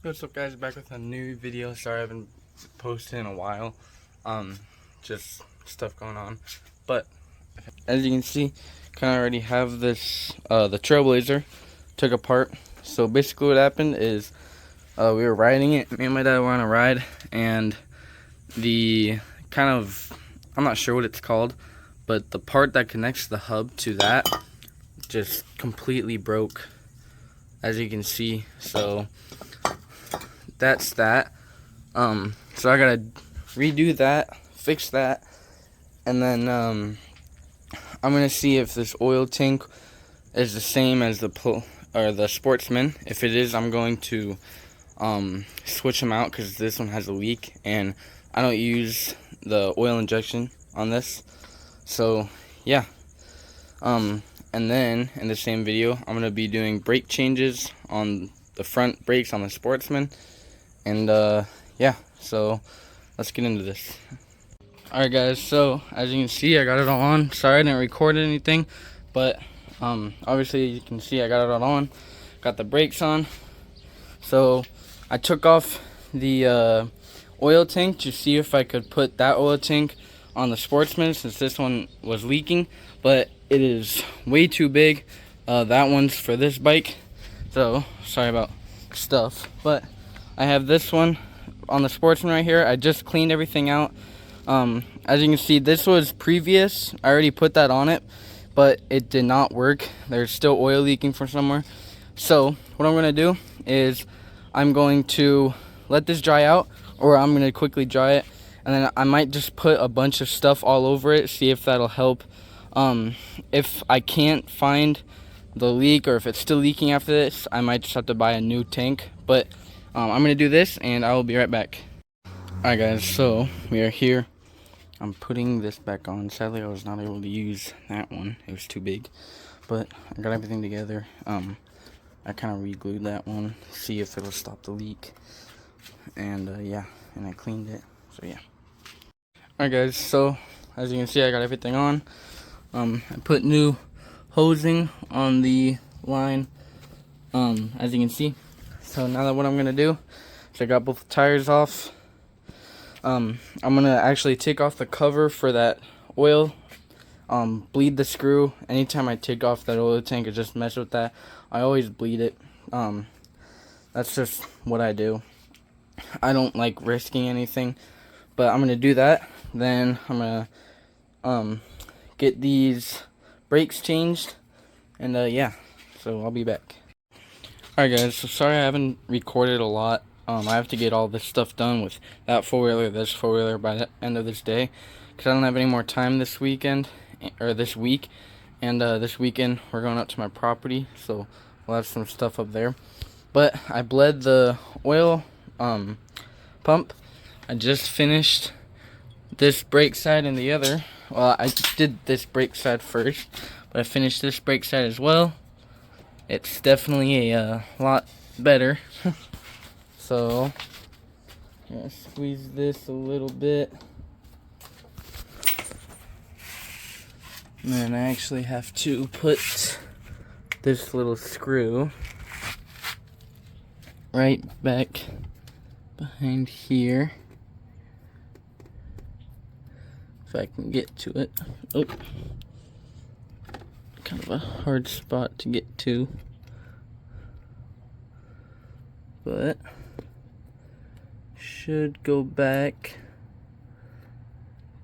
What's up, guys? Back with a new video. Sorry I haven't posted in a while. Just stuff going on. But as you can see, kind of already have this the Trailblazer took apart. So basically what happened is we were riding it. Me and my dad were on a ride, and the I'm not sure what it's called, but the part that connects the hub to that just completely broke, as you can see. So that's that. So I gotta redo that, fix that, and then I'm gonna see if this oil tank is the same as the Sportsman. If it is, I'm going to switch them out because this one has a leak, and I don't use the oil injection on this. So yeah. And then in the same video, I'm gonna be doing brake changes on the front brakes on the Sportsman. And yeah, so let's get into this. Alright guys, so as you can see, I got it all on. Sorry I didn't record anything, but obviously you can see I got it all on. Got the brakes on. So I took off the oil tank to see if I could put that oil tank on the Sportsman, since this one was leaking, but it is way too big. That one's for this bike, so sorry about stuff, but I have this one on the Sportsman right here. I just cleaned everything out. As you can see, this was previous. I already put that on it, but it did not work. There's still oil leaking from somewhere. So what I'm gonna do is I'm going to let this dry out, or I'm gonna quickly dry it, and then I might just put a bunch of stuff all over it, see if that'll help. If I can't find the leak, or if it's still leaking after this, I might just have to buy a new tank. But I'm gonna do this and I will be right back. Alright guys, so we are here. I'm putting this back on. Sadly I was not able to use that one, it was too big, but I got everything together. I kind of re-glued that one, see if it'll stop the leak, and yeah, and I cleaned it, so yeah. Alright guys, so as you can see, I got everything on. I put new hosing on the line, as you can see. So now that what I'm gonna do is I got both tires off. I'm gonna actually take off the cover for that oil, bleed the screw. Anytime I take off that oil tank or just mess with that, I always bleed it. That's just what I do. I don't like risking anything, but I'm gonna do that. Then I'm gonna get these brakes changed, and yeah, so I'll be back. Alright guys, so sorry I haven't recorded a lot. I have to get all this stuff done with that four-wheeler, this four-wheeler by the end of this day, because I don't have any more time this weekend, or this week. And this weekend we're going up to my property, so we'll have some stuff up there. But I bled the oil pump. I just finished this brake side and the other. Well, I did this brake side first, but I finished this brake side as well. It's definitely a lot better. So I'm gonna squeeze this a little bit, and then I actually have to put this little screw right back behind here, if I can get to it. Oh, kind of a hard spot to get to, but should go back.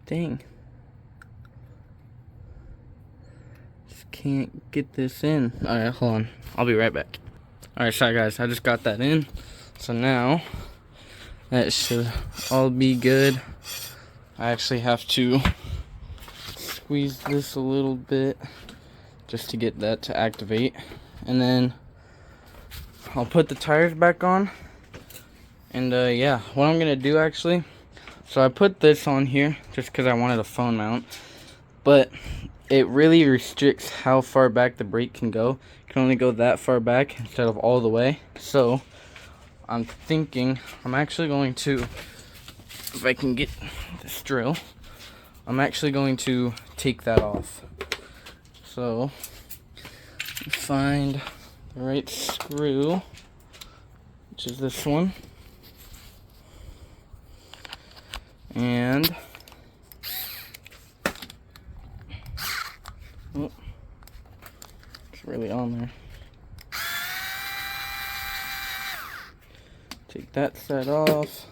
Dang, just can't get this in. Alright, hold on, I'll be right back. Alright, sorry guys, I just got that in, so now that should all be good. I actually have to squeeze this a little bit just to get that to activate, and then I'll put the tires back on. And yeah, what I'm gonna do actually, so I put this on here just because I wanted a phone mount, but it really restricts how far back the brake can go. It can only go that far back instead of all the way. So I'm thinking I'm actually going to, if I can get this drill, I'm actually going to take that off. So find the right screw. which is this one. And oh, it's really on there. Take that side off.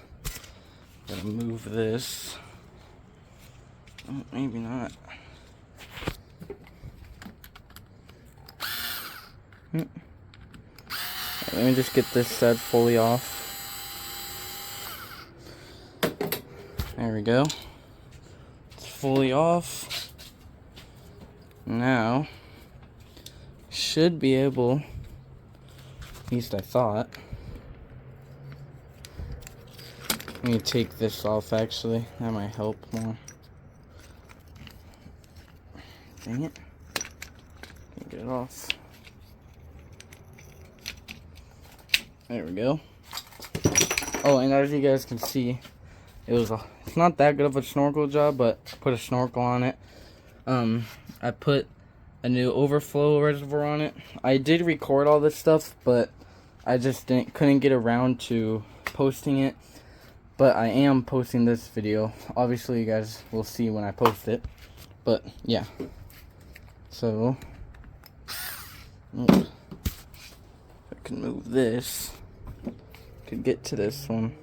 Gotta move this. Oh, maybe not. Let me just get this side fully off. There we go. It's fully off. Now, should be able, at least I thought. Let me take this off actually. That might help more. Dang it. Can't get it off. There we go. Oh, and as you guys can see, it's not that good of a snorkel job, but I put a snorkel on it. I put a new overflow reservoir on it. I did record all this stuff, but I just couldn't get around to posting it. But I am posting this video. Obviously, you guys will see when I post it. But yeah. So, if I can move this, could get to this one.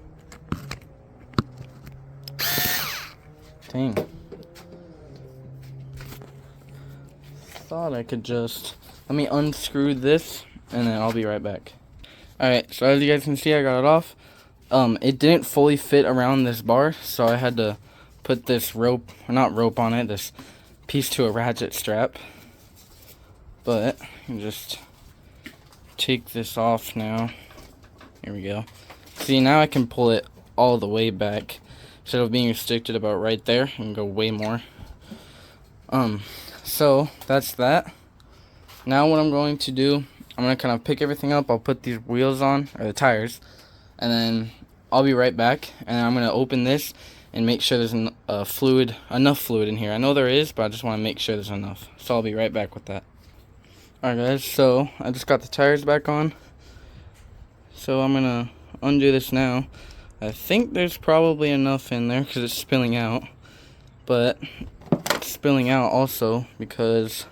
Dang. Thought I could just, let me unscrew this and then I'll be right back. Alright, so as you guys can see, I got it off. It didn't fully fit around this bar, so I had to put this rope, or not rope on it, this piece to a ratchet strap. But I can just take this off now. Here we go. See, now I can pull it all the way back instead of being restricted about right there. I can go way more. So that's that. Now what I'm going to do, I'm going to kind of pick everything up. I'll put these wheels on, or the tires, and then I'll be right back. And I'm going to open this and make sure there's enough fluid in here. I know there is, but I just want to make sure there's enough. So I'll be right back with that. Alright guys, so I just got the tires back on. So I'm going to undo this now. I think there's probably enough in there because it's spilling out. But it's spilling out also because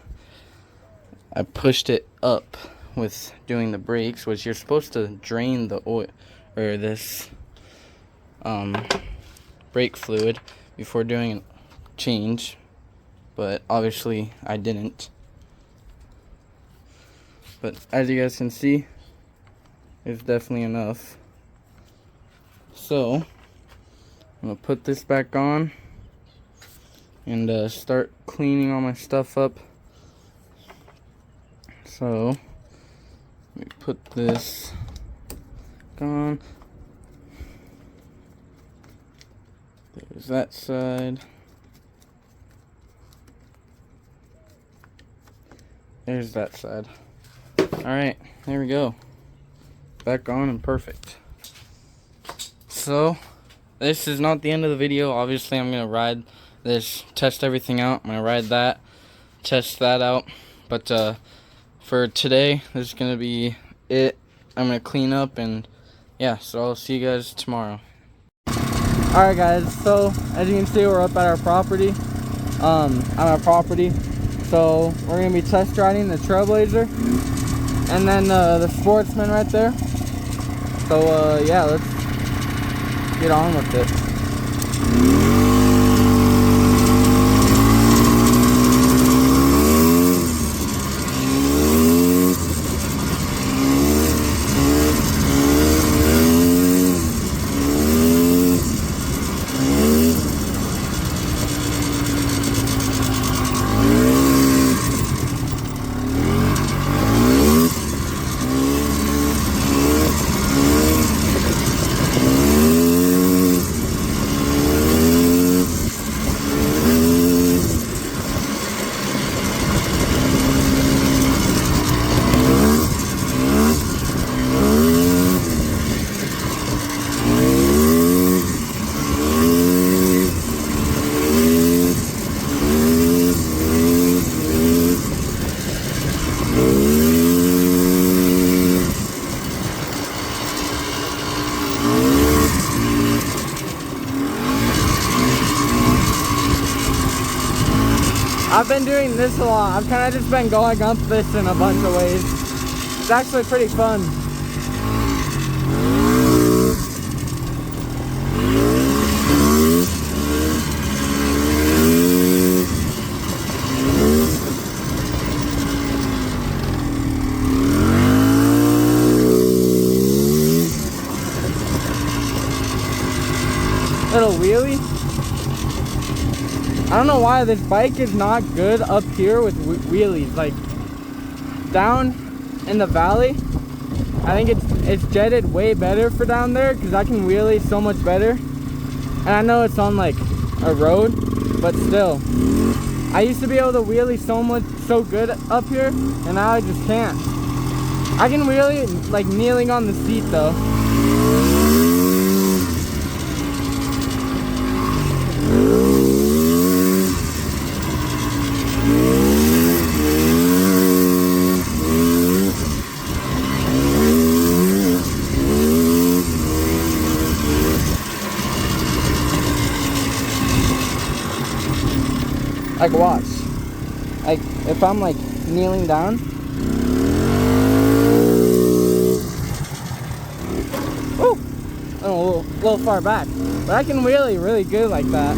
I pushed it up with doing the brakes, which you're supposed to drain the oil or this brake fluid before doing a change, but obviously I didn't. But as you guys can see, there's definitely enough. So I'm gonna put this back on and start cleaning all my stuff up. So let me put this on. There's that side. There's that side. Alright, there we go. Back on and perfect. So, this is not the end of the video. Obviously, I'm going to ride this, test everything out. I'm going to ride that, test that out. But for today, this is going to be it. I'm going to clean up and yeah, so I'll see you guys tomorrow. Alright guys, so as you can see, we're up at our property. On our property. So we're going to be test riding the Trailblazer. And then the Sportsman right there. So yeah, let's get on with it. I've been doing this a lot. I've kind of just been going up this in a bunch of ways. It's actually pretty fun. Little wheelie. I don't know why this bike is not good up here with wheelies. Like down in the valley, I think it's jetted way better for down there because I can wheelie so much better. And I know it's on like a road, but still, I used to be able to wheelie so good up here, and now I just can't. I can wheelie like kneeling on the seat though. Like watch, like if I'm like kneeling down, woo, I'm a little far back, but I can wheelie really good like that.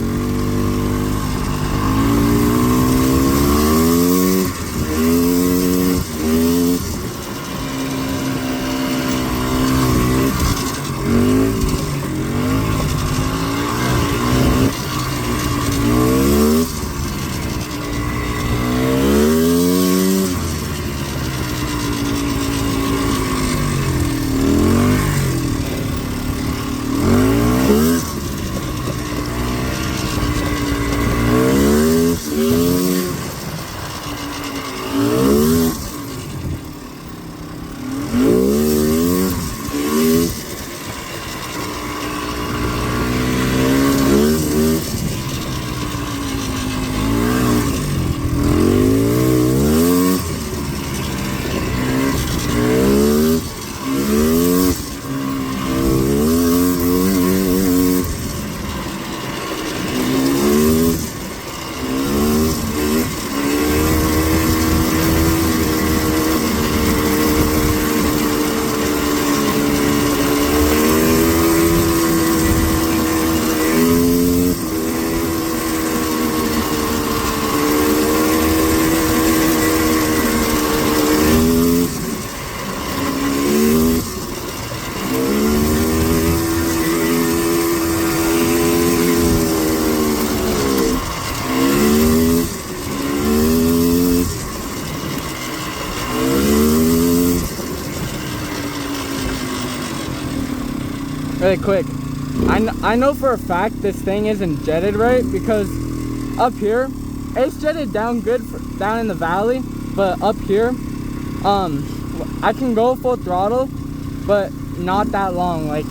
Really quick, I know for a fact this thing isn't jetted right because up here it's jetted down good down in the valley, but up here I can go full throttle but not that long. Like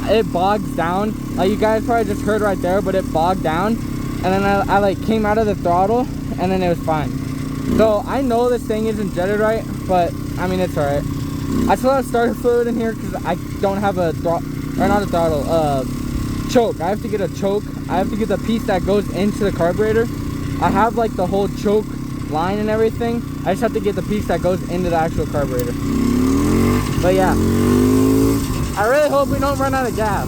it bogs down, like you guys probably just heard right there, but it bogged down, and then I like came out of the throttle and then it was fine. So I know this thing isn't jetted right, but I mean it's alright. I still have starter fluid in here because I don't have a choke. I have to get a choke. I have to get the piece that goes into the carburetor. I have like the whole choke line and everything. I just have to get the piece that goes into the actual carburetor. But yeah, I really hope we don't run out of gas.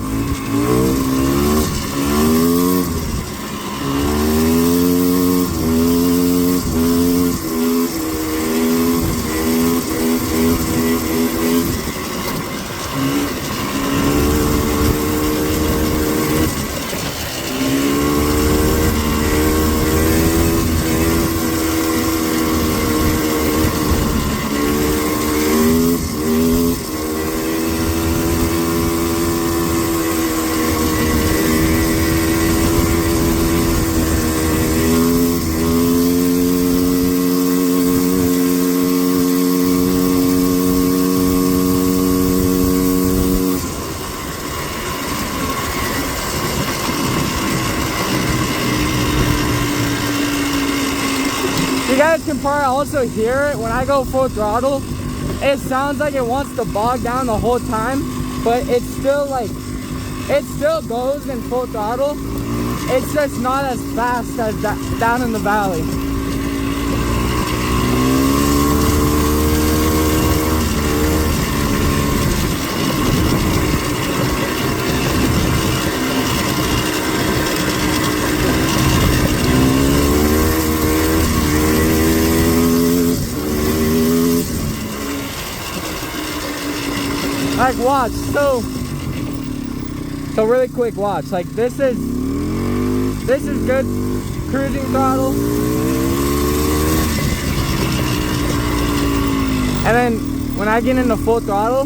You guys can probably also hear it when I go full throttle. It sounds like it wants to bog down the whole time, but it's still like, it still goes in full throttle. It's just not as fast as that down in the valley. watch. So really quick, watch. Like this is good cruising throttle. And then when I get into full throttle,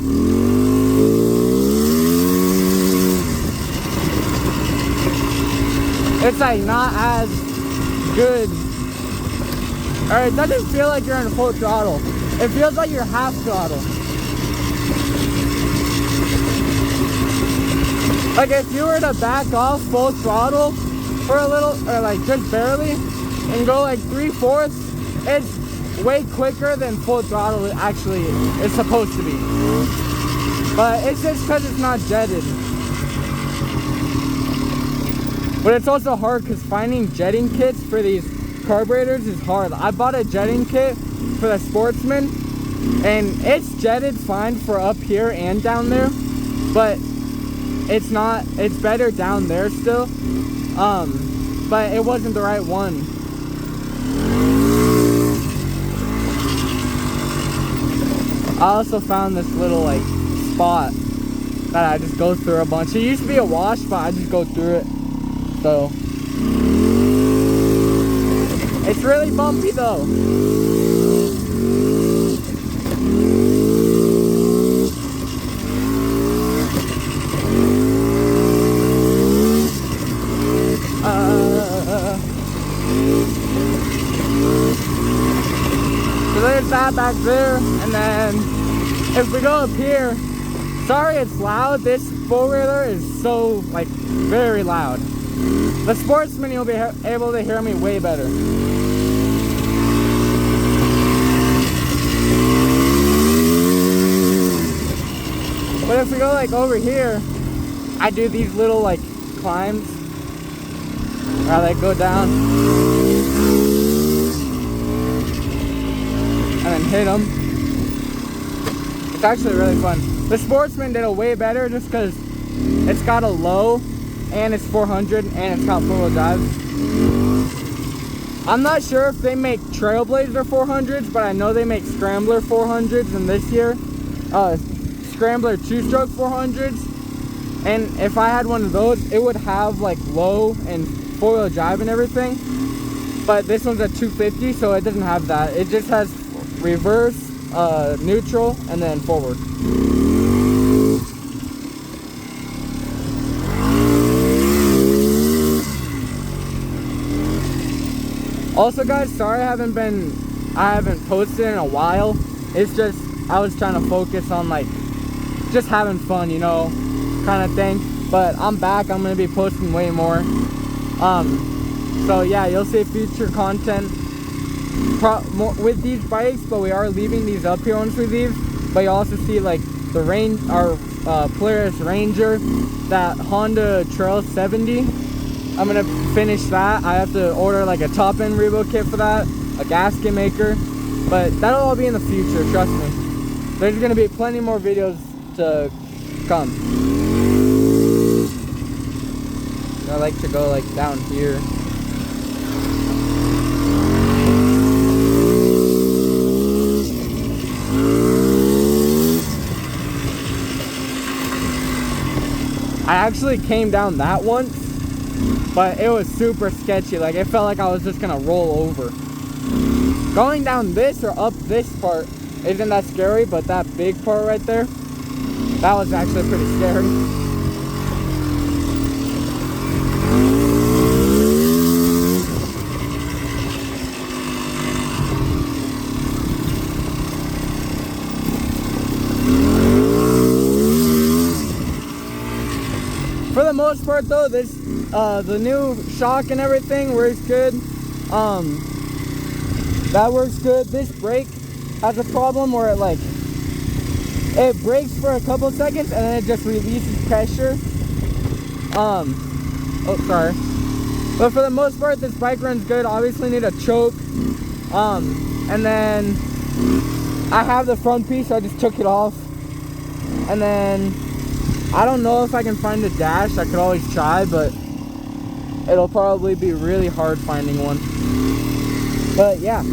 it's like not as good. Or it doesn't feel like you're in full throttle. It feels like you're half throttle. Like if you were to back off full throttle for a little, or like just barely, and go like 3/4, it's way quicker than full throttle actually is supposed to be. But it's just because it's not jetted. But it's also hard because finding jetting kits for these carburetors is hard. I bought a jetting kit for the Sportsman, and it's jetted fine for up here and down there, but it's better down there still. But it wasn't the right one. I also found this little like spot that I just go through a bunch. It used to be a wash, but I just go through it. So it's really bumpy though. So there's that back there, and then if we go up here, sorry it's loud, this four-wheeler is so like very loud. The Sportsman, you'll be able to hear me way better. But if we go like over here, I do these little like climbs where I like go down and then hit them. It's actually really fun. The Sportsman did it way better just because it's got a low and it's 400 and it's got four-wheel drive. I'm not sure if they make Trailblazer 400s, but I know they make Scrambler 400s in this year. Scrambler two-stroke 400s. And if I had one of those, it would have like low and four-wheel drive and everything. But this one's a 250, so it doesn't have that. It just has reverse, neutral, and then forward. Also guys, sorry I haven't posted in a while. It's just I was trying to focus on like just having fun, you know, kind of thing. But I'm back. I'm gonna be posting way more. So yeah, you'll see future content with these bikes, but we are leaving these up here once we leave. But you also see like the Polaris Ranger, that Honda Trail 70. I'm gonna finish that. I have to order like a top end rebuild kit for that, a gasket maker, but that'll all be in the future, trust me. There's gonna be plenty more videos to come. I like to go like down here. I actually came down that once, but it was super sketchy. Like it felt like I was just gonna roll over. Going down this or up this part isn't that scary, but that big part right there, that was actually pretty scary. For the most part though, this the new shock and everything works good. That works good. This brake has a problem where it brakes for a couple seconds and then it just releases pressure. Oh sorry. But for the most part, this bike runs good. Obviously need a choke. And then I have the front piece, so I just took it off. And then I don't know if I can find a dash. I could always try, but it'll probably be really hard finding one. But yeah.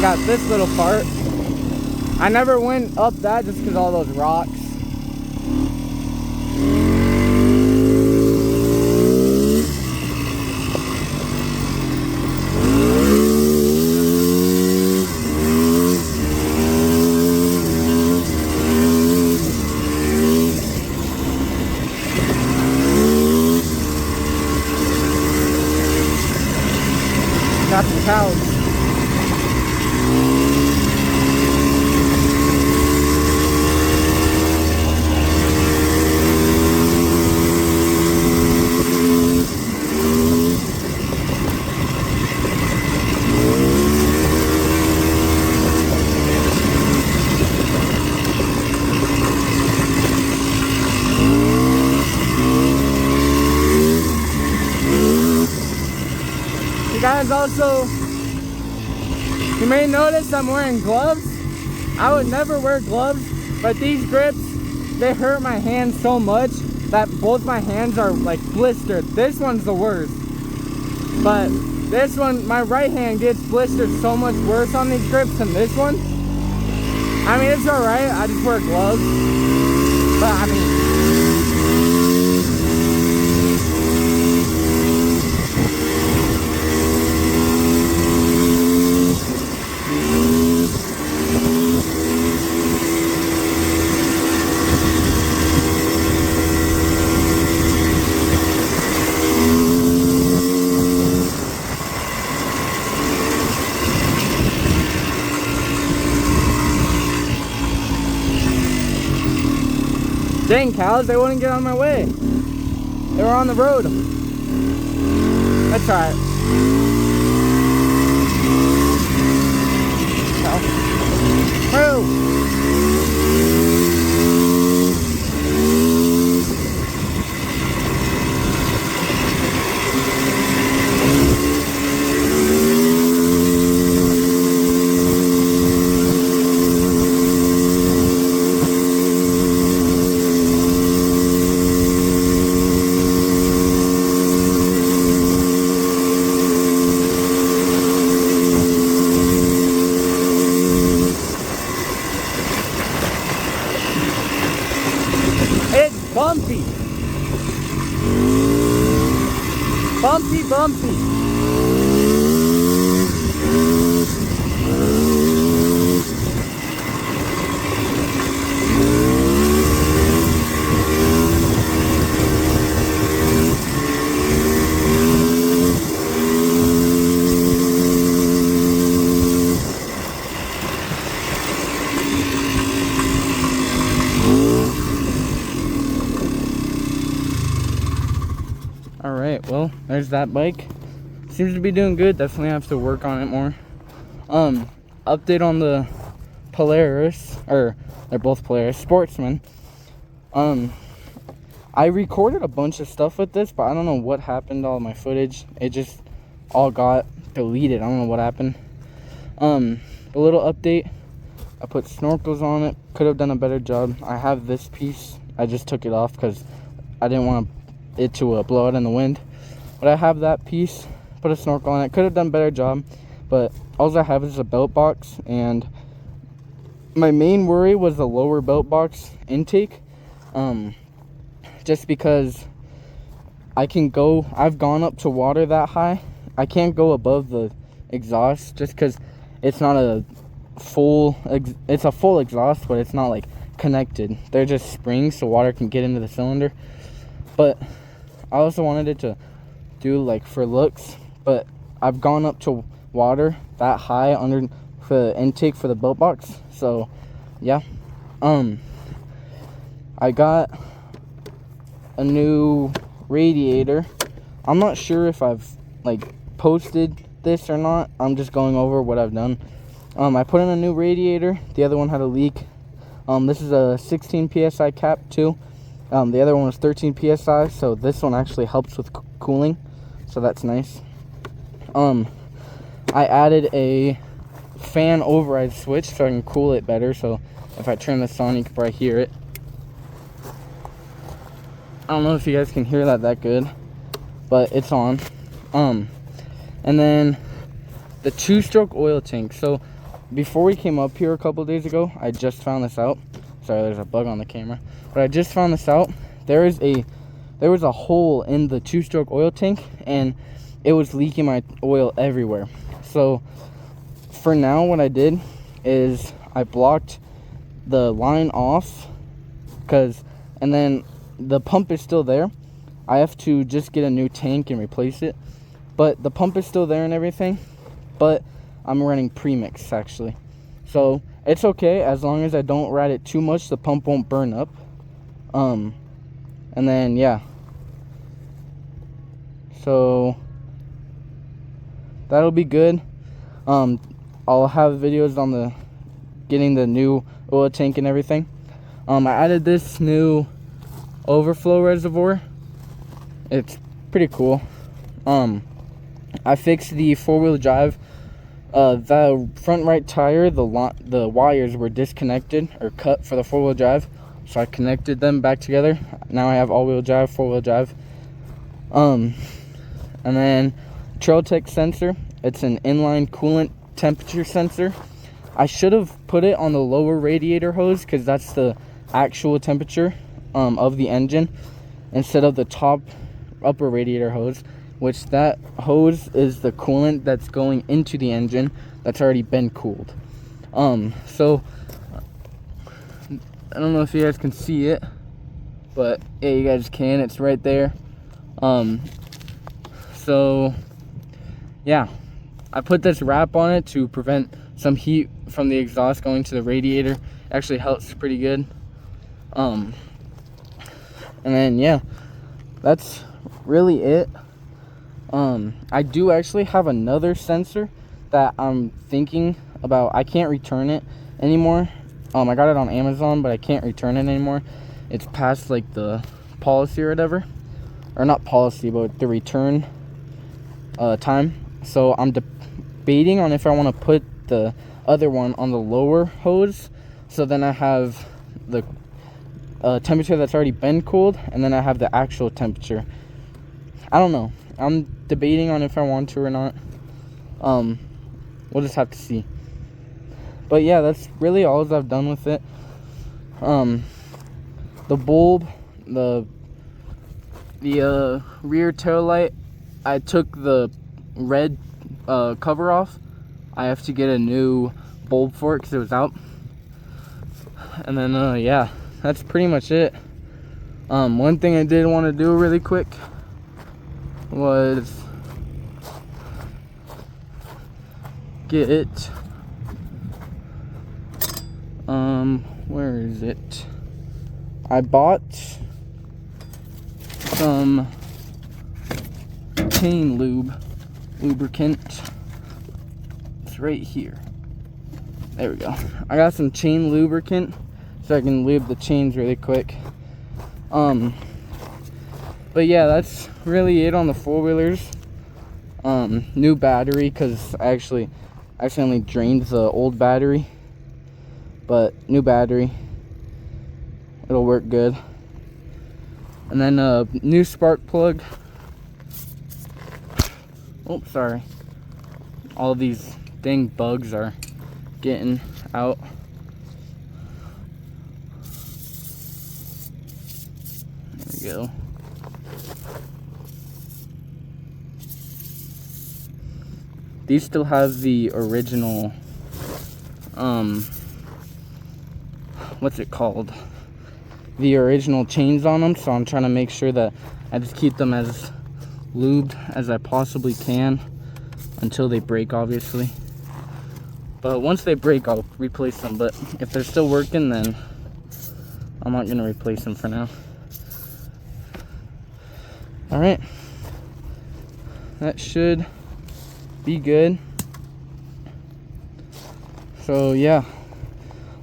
got this little part. I never went up that just because all those rocks. Got some cows. You guys also, you may notice I'm wearing gloves. I would never wear gloves, but these grips, they hurt my hands so much that both my hands are like blistered. This one's the worst, but this one, my right hand gets blistered so much worse on these grips than this one. I mean, it's alright, I just wear gloves, but I mean, dang cows, they wouldn't get on my way. They were on the road. That's alright. Move! It's bumpy. Bumpy, bumpy. Alright, well, there's that bike. Seems to be doing good. Definitely have to work on it more. Update on the Polaris, or they're both Polaris Sportsman. I recorded a bunch of stuff with this, but I don't know what happened to all my footage. It just all got deleted. I don't know what happened. A little update. I put snorkels on it. Could have done a better job. I have this piece. I just took it off because I didn't want it to blow out in the wind. But I have that piece. Put a snorkel on it. Could have done a better job. But all I have is a belt box. And my main worry was the lower belt box intake. Just because I've gone up to water that high. I can't go above the exhaust just because it's not a it's a full exhaust, but it's not like connected. They're just springs so water can get into the cylinder. But I also wanted it to do like for looks, but I've gone up to water that high under for the intake for the belt box. So yeah, I got a new radiator. I'm not sure if I've like posted this or not. I'm just going over what I've done. I put in a new radiator. The other one had a leak. This is a 16 psi cap too. The other one was 13 psi, so this one actually helps with cooling, so that's nice. I added a fan override switch so I can cool it better, so if I turn this on you can probably hear it. I don't know if you guys can hear that good, but it's on. And then the 2-stroke oil tank. So before we came up here a couple days ago, I just found this out. Sorry, there's a bug on the camera, but I just found this out. There was a hole in the 2-stroke oil tank, and it was leaking my oil everywhere. So for now, what I did is I blocked the line off, and then the pump is still there. I have to just get a new tank and replace it, but the pump is still there and everything, but I'm running premix actually. So it's okay as long as I don't ride it too much, the pump won't burn up. And then yeah, so that'll be good. I'll have videos on getting the new oil tank and everything. I added this new overflow reservoir. It's pretty cool. I fixed the 4-wheel drive. The front right tire, the wires were disconnected or cut for the 4-wheel drive, so I connected them back together. Now I have all-wheel drive, 4-wheel drive. And then Trailtech sensor. It's an inline coolant temperature sensor. I should have put it on the lower radiator hose because that's the actual temperature of the engine, instead of the upper radiator hose, which that hose is the coolant that's going into the engine that's already been cooled. So I don't know if you guys can see it, but yeah, you guys can. It's right there. So yeah, I put this wrap on it to prevent some heat from the exhaust going to the radiator. Actually helps pretty good. And then yeah, that's really it. I do actually have another sensor that I'm thinking about. I can't return it anymore. I got it on Amazon, but I can't return it anymore. It's past like the policy or whatever, or not policy, but the return time. So I'm debating on if I want to put the other one on the lower hose, so then I have the temperature that's already been cooled, and then I have the actual temperature. I don't know. I'm debating on if I want to or not. We'll just have to see. But yeah, that's really all I've done with it. The bulb, the rear tail light, I took the red cover off. I have to get a new bulb for it because it was out. And then yeah, that's pretty much it. One thing I did want to do really quick was get where is it? I bought some chain lubricant. It's right here. There we go. I got some chain lubricant so I can lube the chains really quick. But yeah, that's really it on the 4-wheelers. New battery, because I actually accidentally drained the old battery, but new battery, it'll work good. And then a new spark plug. Oh, sorry, all these dang bugs are getting out. There we go. These still have the original, what's it called? The original chains on them, so I'm trying to make sure that I just keep them as lubed as I possibly can until they break, obviously. But once they break, I'll replace them. But if they're still working, then I'm not gonna replace them for now. All right, that should be good. So yeah,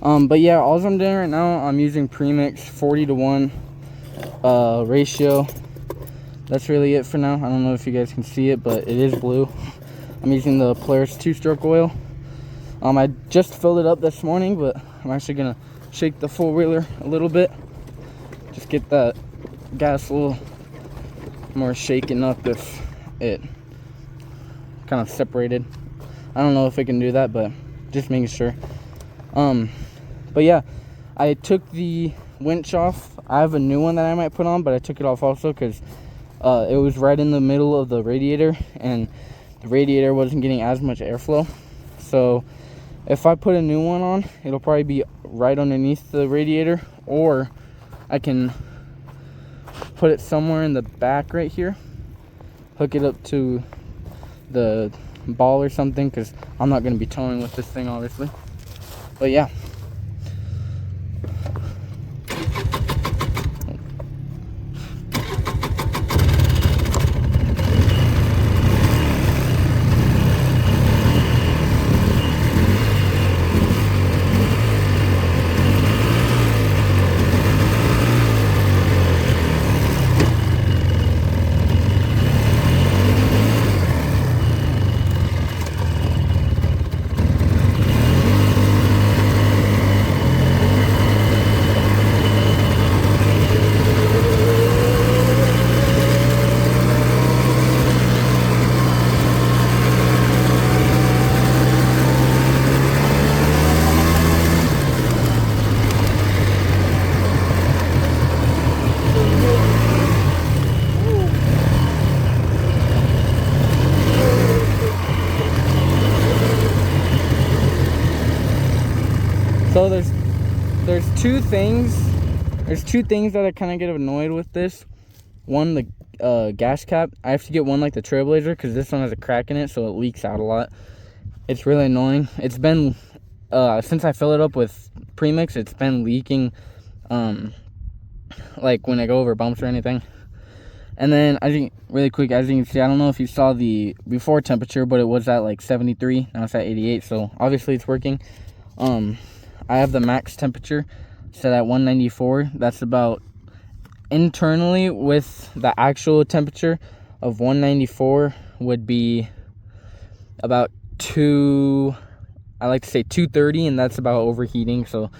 but yeah, all I'm doing right now, I'm using premix 40:1 ratio. That's really it for now. I don't know if you guys can see it, but it is blue. I'm using the Polaris 2-stroke oil. I just filled it up this morning, but I'm actually gonna shake the 4-wheeler a little bit, just get that gas a little more shaken up if it kind of separated. I don't know if I can do that, but just making sure. But yeah, I took the winch off. I have a new one that I might put on, but I took it off also because it was right in the middle of the radiator, and the radiator wasn't getting as much airflow. So if I put a new one on, it'll probably be right underneath the radiator, or I can put it somewhere in the back right here, hook it up to the ball or something, because I'm not going to be towing with this thing obviously. But yeah, so there's two things that I kind of get annoyed with this. One, the gas cap. I have to get one like the Trailblazer, because this one has a crack in it, so it leaks out a lot. It's really annoying. It's been since I fill it up with premix, it's been leaking like when I go over bumps or anything. And then I think really quick, as you can see, I don't know if you saw the before temperature, but it was at like 73. Now it's at 88, so obviously it's working. I have the max temperature set at 194. That's about, internally with the actual temperature of 194 would be about I like to say 230, and that's about overheating. So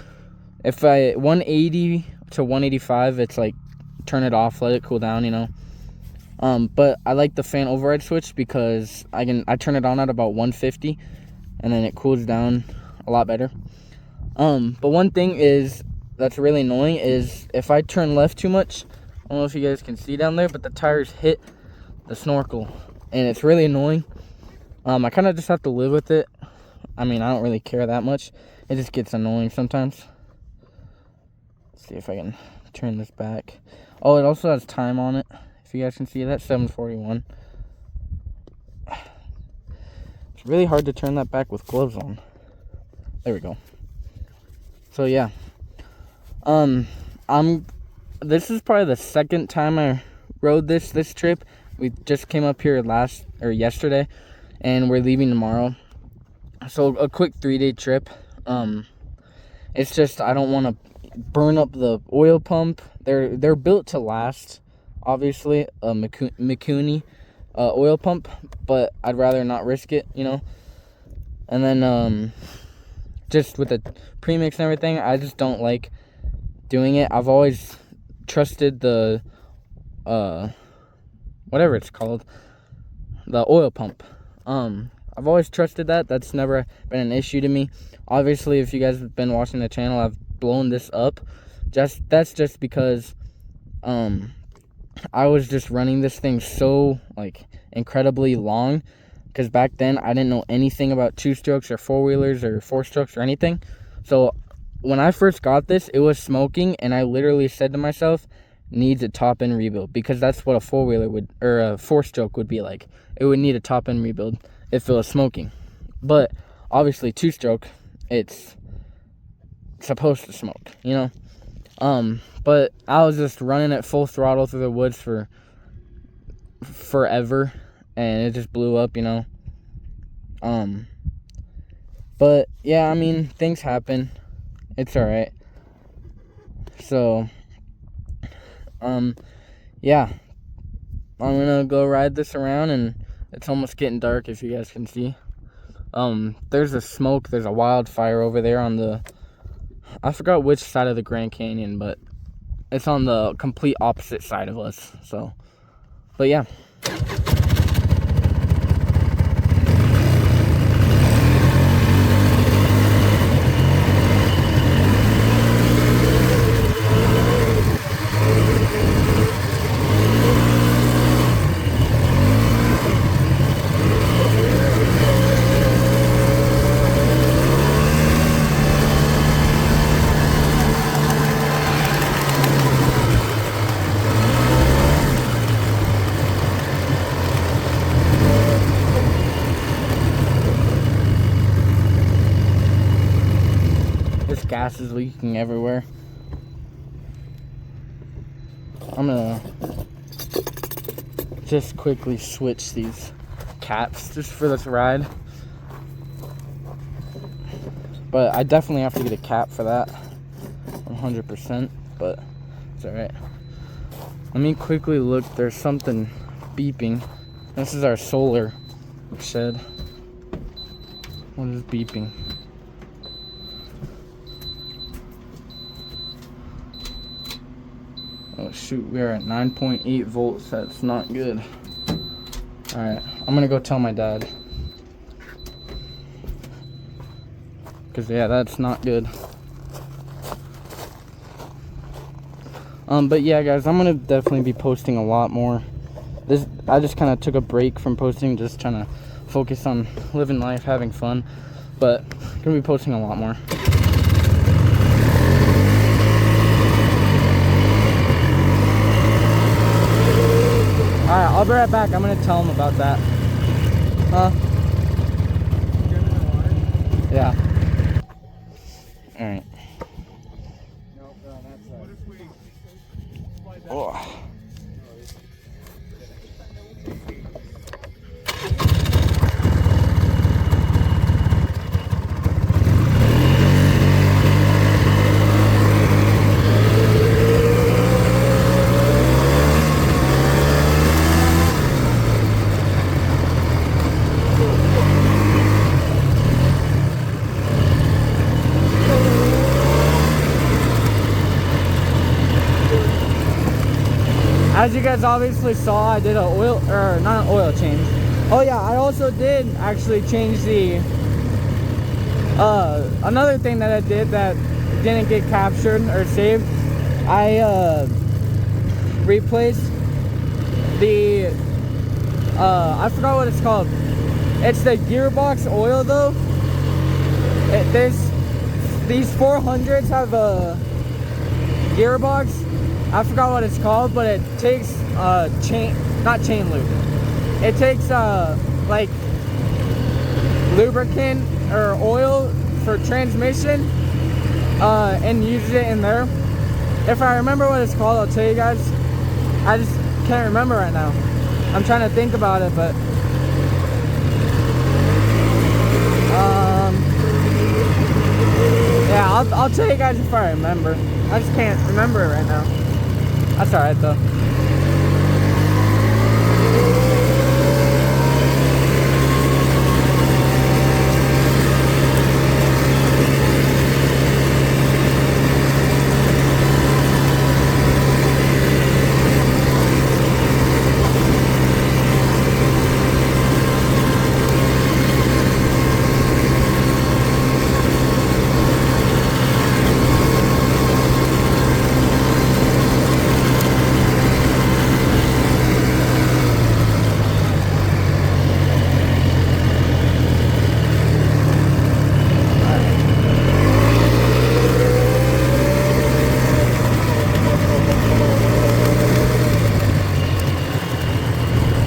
if 180 to 185, it's like turn it off, let it cool down, you know. But I like the fan override switch because I turn it on at about 150, and then it cools down a lot better. But one thing that's really annoying is if I turn left too much, I don't know if you guys can see down there, but the tires hit the snorkel, and it's really annoying. I kind of just have to live with it. I mean, I don't really care that much. It just gets annoying sometimes. Let's see if I can turn this back. Oh, it also has time on it. If you guys can see that, 7:41. It's really hard to turn that back with gloves on. There we go. So yeah, this is probably the second time I rode this trip. We just came up here yesterday, and we're leaving tomorrow. So a quick 3-day trip. It's just I don't want to burn up the oil pump. They're built to last, obviously, a Mikuni oil pump, but I'd rather not risk it, you know. And then just with the premix and everything, I just don't like doing it. I've always trusted the whatever it's called, the oil pump. I've always trusted that. That's never been an issue to me. Obviously, if you guys have been watching the channel, I've blown this up. That's just because I was just running this thing so like incredibly long, because back then I didn't know anything about 2-strokes or 4-wheelers or 4-strokes or anything. So when I first got this, it was smoking, and I literally said to myself, needs a top end rebuild, because that's what a 4-wheeler would, or a 4-stroke would be like. It would need a top end rebuild if it was smoking. But obviously 2-stroke, it's supposed to smoke, you know. But I was just running at full throttle through the woods for forever, and it just blew up, you know. But yeah, I mean, things happen. It's all right. So yeah, I'm gonna go ride this around, and it's almost getting dark, if you guys can see. There's a wildfire over there on I forgot which side of the Grand Canyon, but it's on the complete opposite side of us. So, but yeah. gas is leaking everywhere. I'm gonna just quickly switch these caps just for this ride. But I definitely have to get a cap for that, 100%, but it's alright. Let me quickly look. There's something beeping. This is our solar shed. What is beeping? Oh shoot, we are at 9.8 volts. That's not good. Alright, I'm gonna go tell my dad. Cause yeah, that's not good. But yeah guys, I'm gonna definitely be posting a lot more. I just kinda took a break from posting, just trying to focus on living life, having fun. But I'm gonna be posting a lot more. Alright, I'll be right back. I'm gonna tell him about that. Huh? Yeah. Alright. Oh. As you guys obviously saw, I did not an oil change. Oh yeah, I also did actually change the, another thing that I did that didn't get captured or saved. I replaced the, I forgot what it's called. It's the gearbox oil though. These 400s have a gearbox. I forgot what it's called, but it takes not chain lube. It takes like lubricant or oil for transmission and uses it in there. If I remember what it's called, I'll tell you guys. I just can't remember right now. I'm trying to think about it, but yeah, I'll tell you guys if I remember. I just can't remember it right now. That's alright though.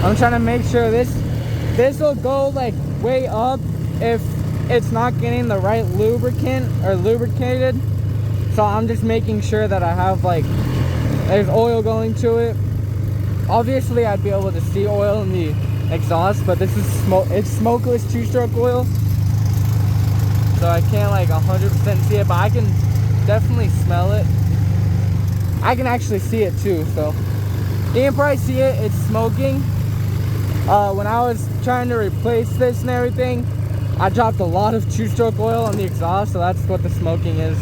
I'm trying to make sure this will go like way up if it's not getting the right lubricant or lubricated. So I'm just making sure that I have like there's oil going to it. Obviously I'd be able to see oil in the exhaust, but this is it's smokeless two-stroke oil, so I can't like 100% see it, but I can definitely smell it. I can actually see it too, so you can probably see it. It's smoking. When I was trying to replace this and everything, I dropped a lot of two-stroke oil on the exhaust, so that's what the smoking is.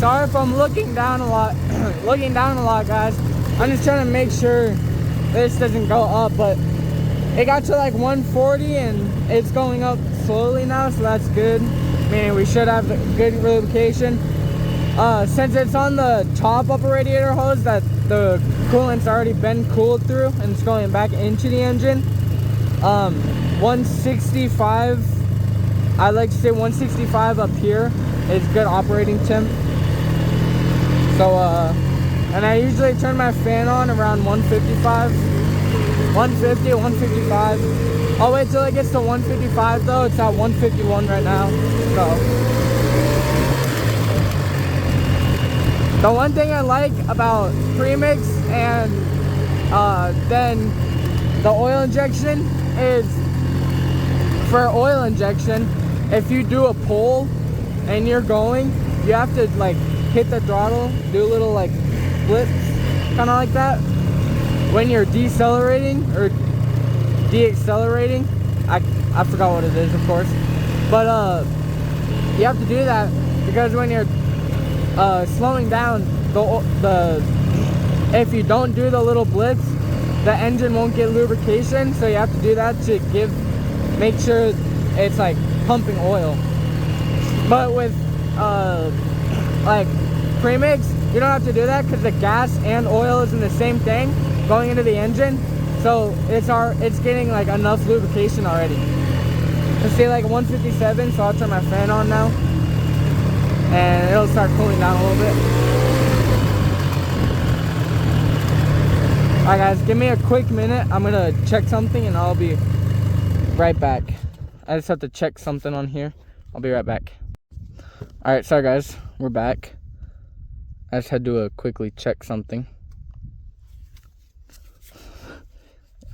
sorry if I'm looking down a lot, guys. I'm just trying to make sure this doesn't go up, but it got to like 140 and it's going up slowly now, so that's good. Meaning we should have good lubrication. Since it's on the top upper radiator hose that the coolant's already been cooled through and it's going back into the engine, 165, I like to say 165 up here is good operating temp. So and I usually turn my fan on around 155, 150, 155. I'll wait till it gets to 155 though. It's at 151 right now. So the one thing I like about premix and then the oil injection is, for oil injection, if you do a pull and you're going, you have to like hit the throttle, do a little like flips, kind of like that. When you're decelerating or deaccelerating, I forgot what it is, of course, but you have to do that because when you're slowing down, if you don't do the little blips, the engine won't get lubrication, so you have to do that to make sure it's like pumping oil. But with like premix, you don't have to do that because the gas and oil is in the same tank going into the engine, so it's getting like enough lubrication already. Let's see, like 157, so I'll turn my fan on now and it'll start cooling down a little bit. Alright guys, give me a quick minute. I'm gonna check something and I'll be right back. I just have to check something on here. I'll be right back. Alright, sorry guys, we're back. I just had to quickly check something.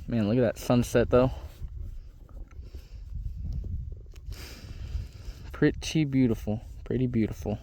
Man, look at that sunset though. Pretty beautiful, pretty beautiful.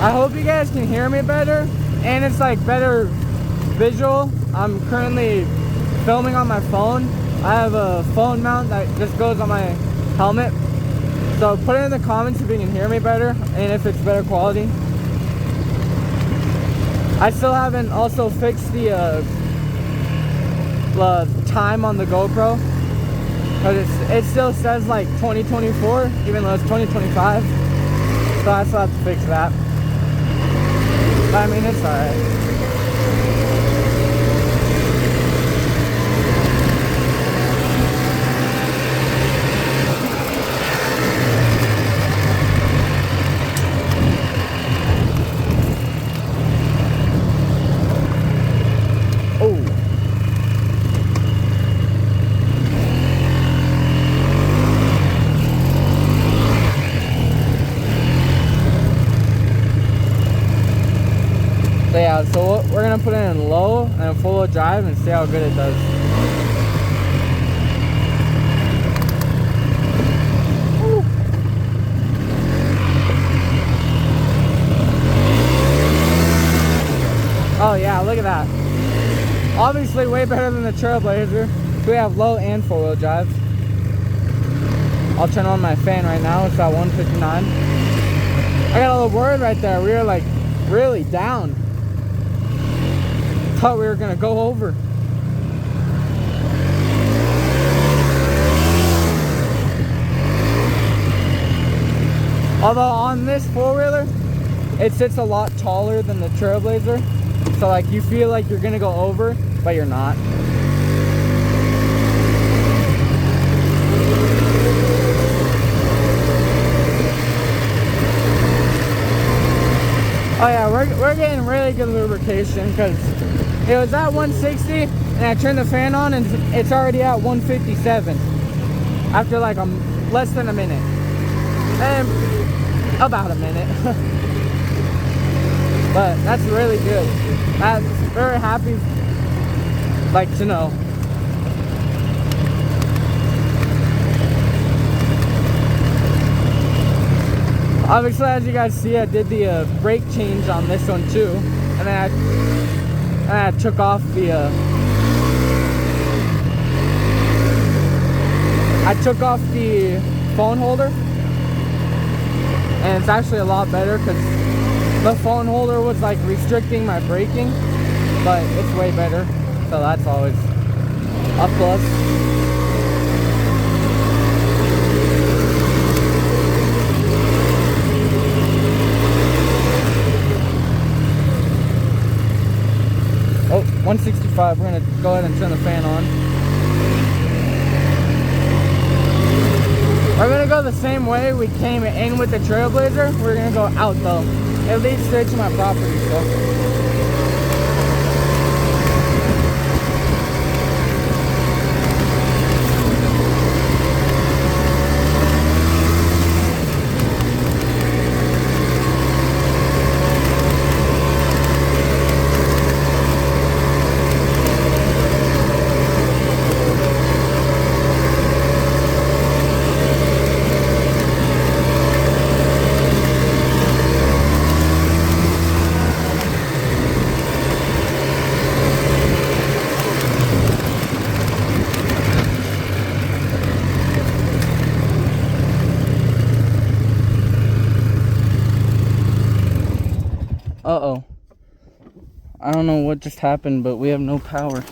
I hope you guys can hear me better and it's like better visual. I'm currently filming on my phone. I have a phone mount that just goes on my helmet. So put it in the comments if you can hear me better and if it's better quality. I still haven't also fixed the time on the GoPro, because it still says like 2024 even though it's 2025. So I still have to fix that. But I mean, it's alright. So yeah, so we're gonna put it in low and full wheel drive and see how good it does. Woo. Oh yeah, look at that. Obviously way better than the Trailblazer. We have low and full wheel drive. I'll turn on my fan right now. It's at 159. I got a little worried right there. We were like really down. Thought we were gonna go over. Although on this four-wheeler, it sits a lot taller than the Trailblazer. So like you feel like you're gonna go over, but you're not. Oh yeah, we're getting really good lubrication because it was at 160 and I turned the fan on and it's already at 157 after like less than a minute. And about a minute. But that's really good. I'm very happy like to know. Obviously, as you guys see, I did the brake change on this one too, and then I took off the phone holder, and it's actually a lot better because the phone holder was like restricting my braking, but it's way better, so that's always a plus. Oh, 165, we're gonna go ahead and turn the fan on. We're gonna go the same way we came in with the Trailblazer. We're gonna go out though. It leads straight to my property, so. Uh-oh. I don't know what just happened, but we have no power.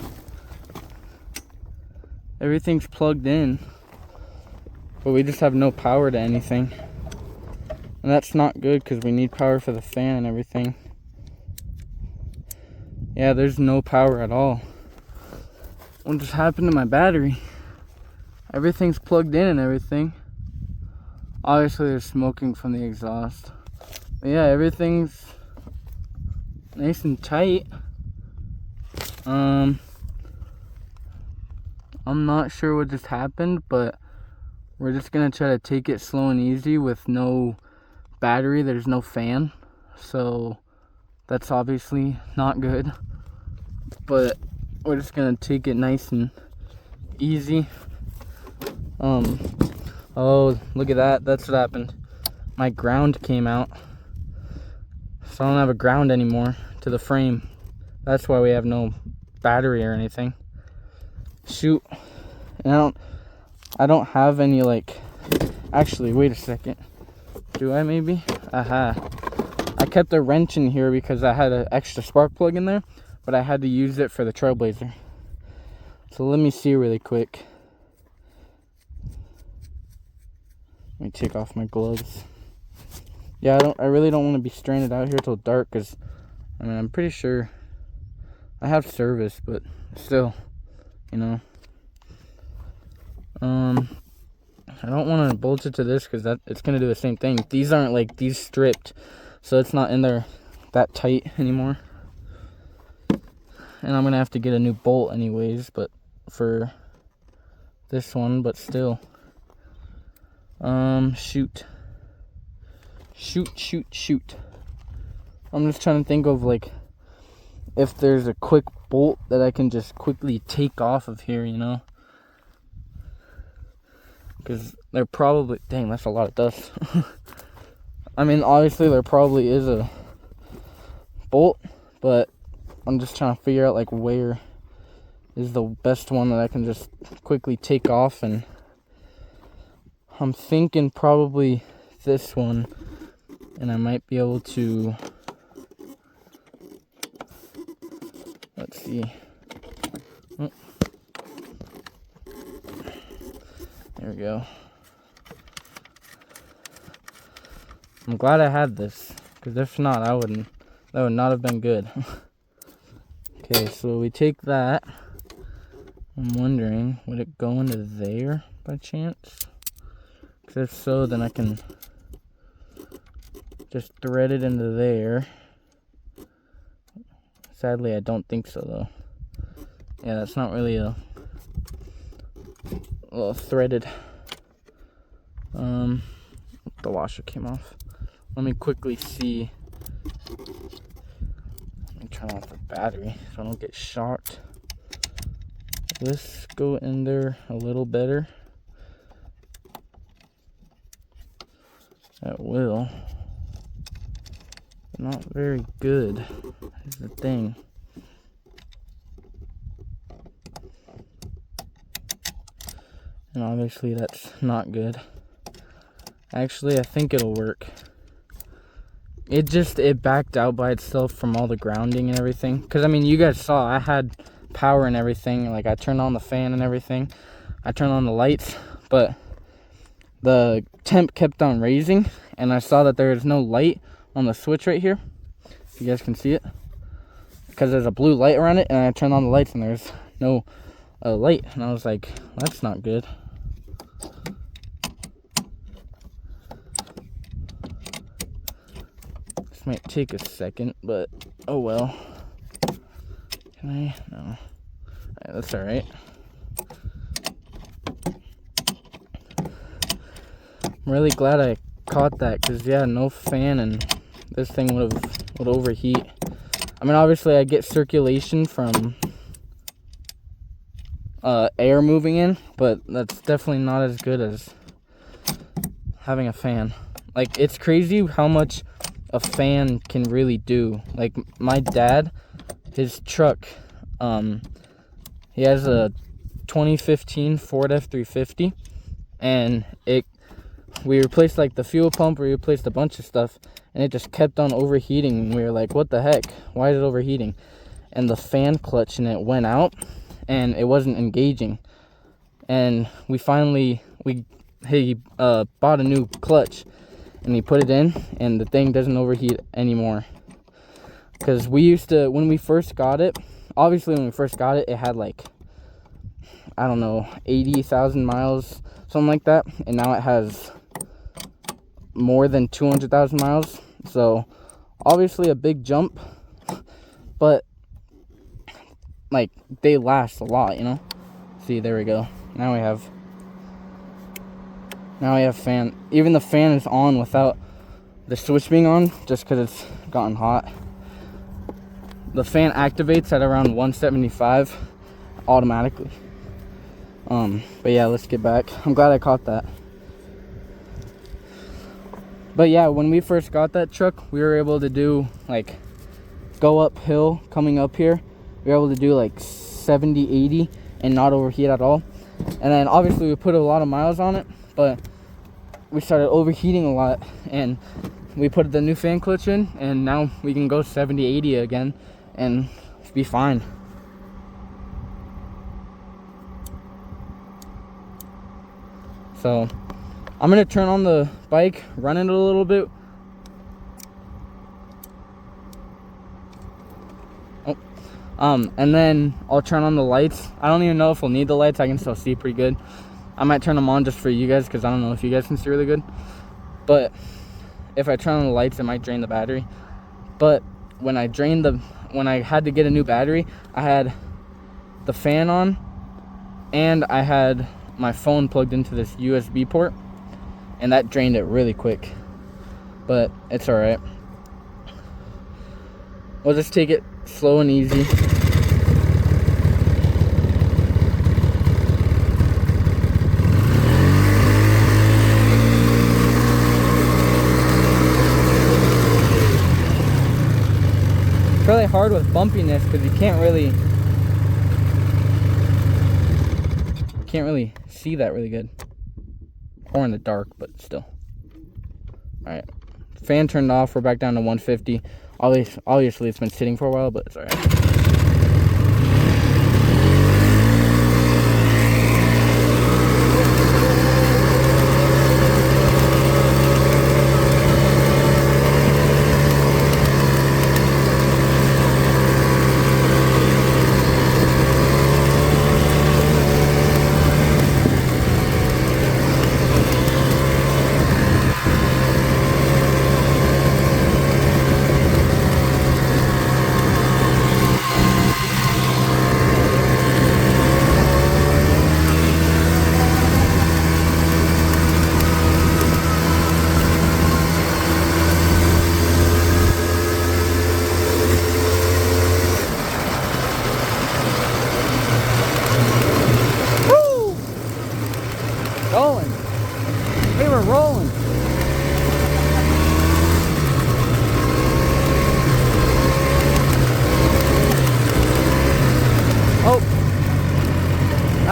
Everything's plugged in, but we just have no power to anything. And that's not good because we need power for the fan and everything. Yeah, there's no power at all. What just happened to my battery? Everything's plugged in and everything. Obviously there's smoking from the exhaust. But yeah, everything's nice and tight. I'm not sure what just happened, but we're just gonna try to take it slow and easy with no battery. There's no fan, so that's obviously not good, but we're just gonna take it nice and easy. Oh, look at that. That's what happened. My ground came out, so I don't have a ground anymore to the frame. That's why we have no battery or anything. Shoot. And I don't have any, like, actually, wait a second. Do I maybe? Aha. I kept a wrench in here because I had an extra spark plug in there, but I had to use it for the Trailblazer. So let me see really quick. Let me take off my gloves. Yeah, I really don't want to be stranded out here till dark because, I mean, I'm pretty sure I have service, but still, you know. I don't want to bolt it to this because it's going to do the same thing. These aren't like, these stripped, so it's not in there that tight anymore. And I'm going to have to get a new bolt anyways, but for this one, but still. Shoot. I'm just trying to think of, like, if there's a quick bolt that I can just quickly take off of here, you know? Because there probably, dang, that's a lot of dust. I mean, obviously there probably is a bolt, but I'm just trying to figure out, like, where is the best one that I can just quickly take off. And I'm thinking probably this one, and I might be able to, let's see. Oh. There we go. I'm glad I had this, because if not, that would not have been good. Okay, so we take that. I'm wondering, would it go into there by chance? Because if so, then I can just thread it into there. Sadly, I don't think so, though. Yeah, that's not really a little threaded. The washer came off. Let me quickly see. Let me turn off the battery so I don't get shocked. Will this go in there a little better? That will. Not very good is the thing. And obviously that's not good. Actually, I think it'll work. It backed out by itself from all the grounding and everything. Because, I mean, you guys saw I had power and everything. Like, I turned on the fan and everything. I turned on the lights. But the temp kept on raising. And I saw that there is no light on the switch right here. You guys can see it. Because there's a blue light around it. And I turned on the lights and there's no light. And I was like, well, that's not good. This might take a second, but oh well. Can I? No. All right, that's all right. I'm really glad I caught that, because yeah, no fan and this thing would overheat. I mean, obviously I get circulation from air moving in, but that's definitely not as good as having a fan. Like, it's crazy how much a fan can really do. Like, my dad, his truck, he has a 2015 Ford F-350, and we replaced like the fuel pump, we replaced a bunch of stuff, and it just kept on overheating, and we were like, what the heck, why is it overheating? And the fan clutch in it went out and it wasn't engaging, and he bought a new clutch and he put it in, and the thing doesn't overheat anymore. Because when we first got it, it had like, I don't know, 80,000 miles, something like that. And now it has more than 200,000 miles. So, obviously a big jump. But, like, they last a lot, you know? See, there we go. Now we have fan. Even the fan is on without the switch being on, just because it's gotten hot. The fan activates at around 175 automatically. But yeah, let's get back. I'm glad I caught that. But yeah, when we first got that truck, we were able to do, like, go uphill coming up here. We were able to do like 70, 80 and not overheat at all. And then obviously we put a lot of miles on it, but we started overheating a lot, and we put the new fan clutch in, and now we can go 70, 80 again and be fine. So I'm gonna turn on the bike, run it a little bit. And then I'll turn on the lights. I don't even know if we'll need the lights. I can still see pretty good. I might turn them on just for you guys, because I don't know if you guys can see really good. But if I turn on the lights, it might drain the battery. But when I had to get a new battery, I had the fan on, and I had my phone plugged into this USB port, and that drained it really quick. But it's alright. We'll just take it slow and easy. It's really hard with bumpiness, because you can't really see that really good, or in the dark, but still. All right, fan turned off. We're back down to 150. Obviously it's been sitting for a while, but it's all right.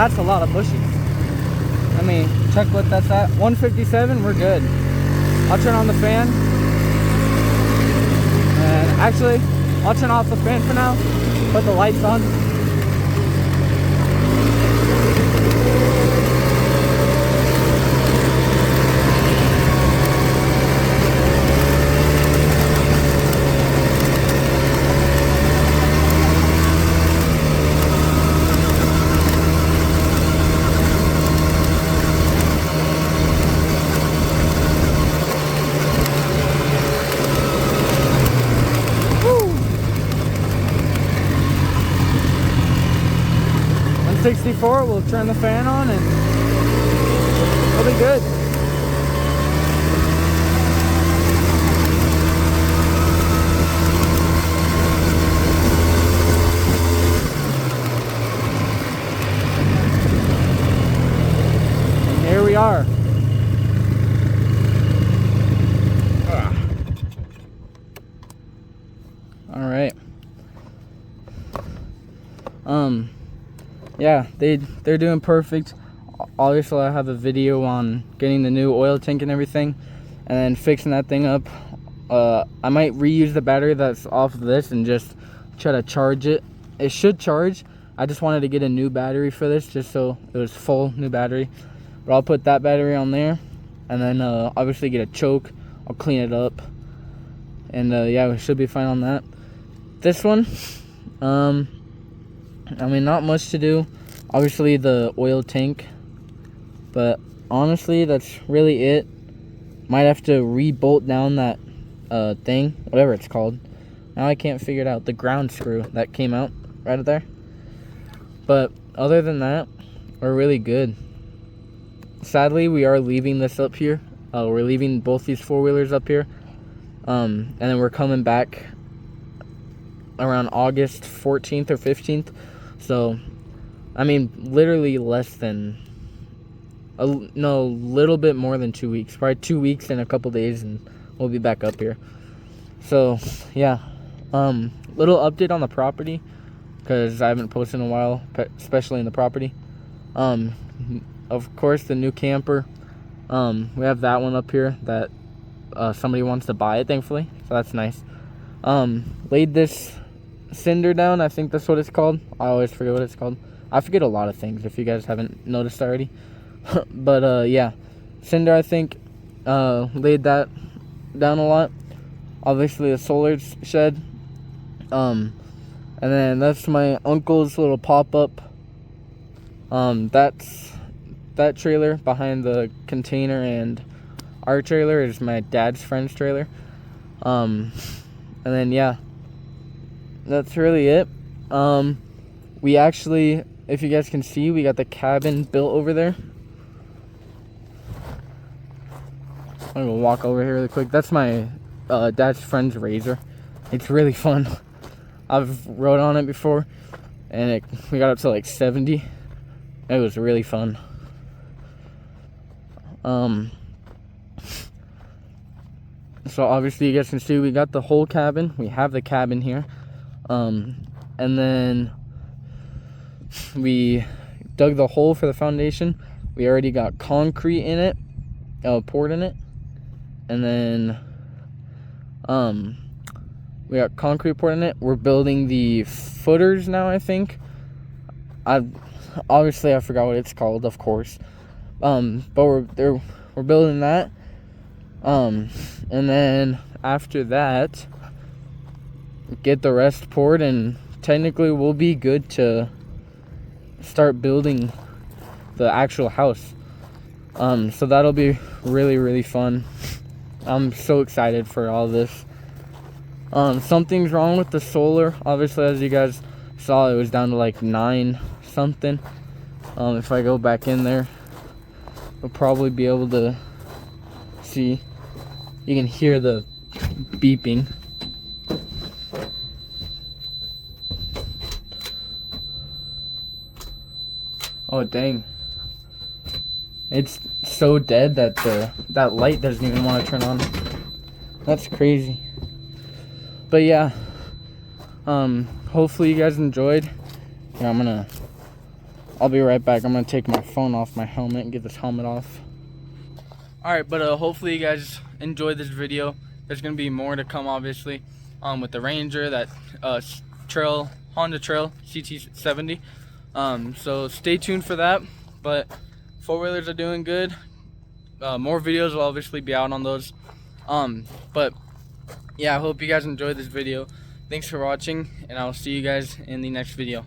That's a lot of bushes. Let me check what that's at. 157, we're good. I'll turn on the fan. And actually, I'll turn off the fan for now. Put the lights on. Woo! 164, we'll turn the fan on and it'll be good. Here we are. All right. Yeah, they're doing perfect. Obviously, I have a video on getting the new oil tank and everything, and then fixing that thing up. I might reuse the battery that's off of this and just try to charge it. It should charge. I just wanted to get a new battery for this, just so it was full new battery. But I'll put that battery on there, and then obviously get a choke. I'll clean it up, and yeah, we should be fine on that. This one, I mean, not much to do. Obviously the oil tank, but honestly that's really it. Might have to re-bolt down that thing, whatever it's called. Now I can't figure it out. The ground screw that came out right there. But other than that, we're really good. Sadly, we are leaving this up here. We're leaving both these four-wheelers up here, and then we're coming back around August 14th or 15th. So, I mean, literally less than, no, little bit more than 2 weeks. Probably 2 weeks and a couple days, and we'll be back up here. So, yeah. Little update on the property, because I haven't posted in a while, especially in the property. Of course, the new camper. We have that one up here that somebody wants to buy it, thankfully. So that's nice. Laid this cinder down. I think that's what it's called. I always forget what it's called. I forget a lot of things if you guys haven't noticed already. But yeah, cinder, I think, laid that down a lot. Obviously the solar shed. And then that's my uncle's little pop-up. That's that trailer behind the container, and our trailer is my dad's friend's trailer. And then yeah, that's really it. We actually, if you guys can see, we got the cabin built over there. I'm gonna walk over here really quick. That's my dad's friend's Razor. It's really fun. I've rode on it before, and we got up to like 70. It was really fun. So obviously you guys can see we got the whole cabin. We have the cabin here. And then we dug the hole for the foundation. We already got concrete in it, poured in it. And then we got concrete poured in it. We're building the footers now, I think. Obviously I forgot what it's called, of course. But we're building that. And then after that, get the rest poured, and technically we'll be good to start building the actual house. So that'll be really, really fun. I'm so excited for all this. Something's wrong with the solar. Obviously, as you guys saw, it was down to like 9 something. If I go back in there, we'll probably be able to see. You can hear the beeping. Oh dang. It's so dead that that light doesn't even want to turn on. That's crazy. But yeah, hopefully you guys enjoyed. Here, I'm gonna I'll be right back. I'm gonna take my phone off my helmet and get this helmet off. Alright, but hopefully you guys enjoyed this video. There's gonna be more to come, obviously, with the Ranger, that Honda Trail CT70. So stay tuned for that. But four-wheelers are doing good. More videos will obviously be out on those. But yeah, I hope you guys enjoyed this video. Thanks for watching, and I will see you guys in the next video.